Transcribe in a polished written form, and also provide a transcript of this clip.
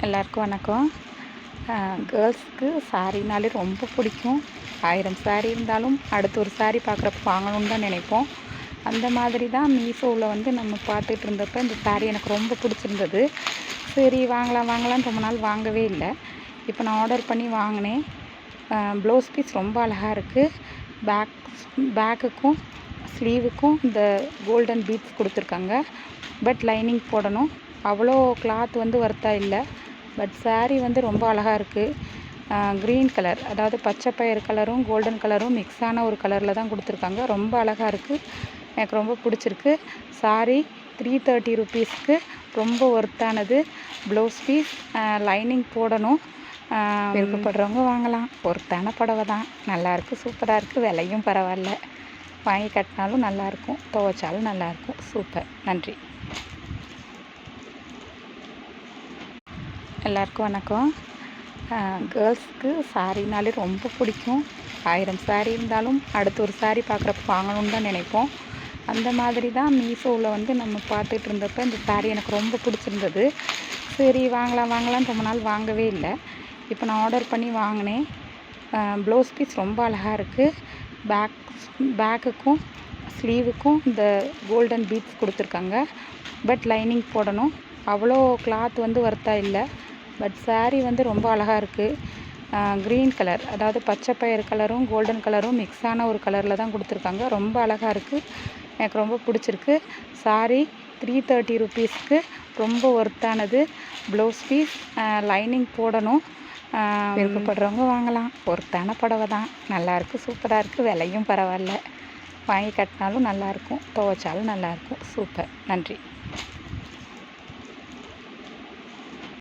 எல்லாருக்கும் வணக்கம். கேர்ள்ஸ்க்கு சாரீனாலே ரொம்ப பிடிக்கும். 1000 சாரீ இருந்தாலும் அடுத்து ஒரு சாரீ பார்க்குறப்ப வாங்கணும்னு தான் நினைப்போம். அந்த மாதிரி தான் மீஷோவில் நம்ம பார்த்துட்டு இருந்தப்போ இந்த சாரீ எனக்கு ரொம்ப பிடிச்சிருந்தது. சரி வாங்கலாம்னு ரொம்ப நாள் வாங்கவே இல்லை. இப்போ நான் ஆர்டர் பண்ணி வாங்கினேன். ப்ளவுஸ் பீஸ் ரொம்ப அழகாக இருக்குது. பேக்குக்கும் ஸ்லீவுக்கும் இந்த கோல்டன் பீட்ஸ் கொடுத்துருக்காங்க. பட் லைனிங் போடணும். அவ்வளோ கிளாத் ஒர்த்தாக இல்லை. பட் சாரீ ரொம்ப அழகாக இருக்குது. க்ரீன் கலர், அதாவது பச்சை பயிறு கலரும் கோல்டன் கலரும் மிக்ஸான ஒரு கலரில் தான் கொடுத்துருக்காங்க. ரொம்ப அழகாக இருக்குது. எனக்கு ரொம்ப பிடிச்சிருக்கு. சாரீ 330 ருபீஸ்க்கு ரொம்ப ஒர்த்தானது. ப்ளவுஸ் பீஸ் லைனிங் போடணும். விருப்பப்படுறவங்க வாங்கலாம். ஒர்த்தான புடவை தான். நல்லாயிருக்கு, சூப்பராக இருக்குது. விலையும் பரவாயில்ல. வாங்கி கட்டினாலும் நல்லாயிருக்கும், துவைச்சாலும் நல்லாயிருக்கும். சூப்பர். நன்றி. எல்லாருக்கும் வணக்கம். கேர்ள்ஸ்க்கு சாரீனாலே ரொம்ப பிடிக்கும். 1000 சாரீ இருந்தாலும் அடுத்து ஒரு சாரீ பார்க்குறப்ப வாங்கணும்னு தான் நினைப்போம். அந்த மாதிரி தான் மீஷோவில் நம்ம பார்த்துட்டு இருந்தப்போ இந்த சாரீ எனக்கு ரொம்ப பிடிச்சிருந்தது. சரி வாங்கலாம்னு ரொம்ப நாள் வாங்கவே இல்லை. இப்போ நான் ஆர்டர் பண்ணி வாங்கினேன். ப்ளவுஸ் பீஸ் ரொம்ப அழகாக இருக்குது. பேக்குக்கும் ஸ்லீவுக்கும் இந்த கோல்டன் பீட்ஸ் கொடுத்துருக்காங்க. பட் லைனிங் போடணும். அவ்வளோ கிளாத் ஒர்த்தாக இல்லை. பட் சாரீ ரொம்ப அழகாக இருக்குது. க்ரீன் கலர், அதாவது பச்சை பயிறு கலரும் கோல்டன் கலரும் மிக்ஸான ஒரு கலரில் தான் கொடுத்துருக்காங்க. ரொம்ப அழகாக இருக்குது. எனக்கு ரொம்ப பிடிச்சிருக்கு. சாரீ 330 ருபீஸ்க்கு ரொம்ப ஒர்த்தானது. ப்ளவுஸ் பீஸ் லைனிங் போடணும். விருப்பப்படுறவங்க வாங்கலாம். ஒர்த்தான புடவை தான். நல்லாயிருக்கு, சூப்பராக இருக்குது. விலையும் பரவாயில்ல. வாங்கி கட்டினாலும் நல்லாயிருக்கும், துவைச்சாலும் நல்லாயிருக்கும். சூப்பர். நன்றி.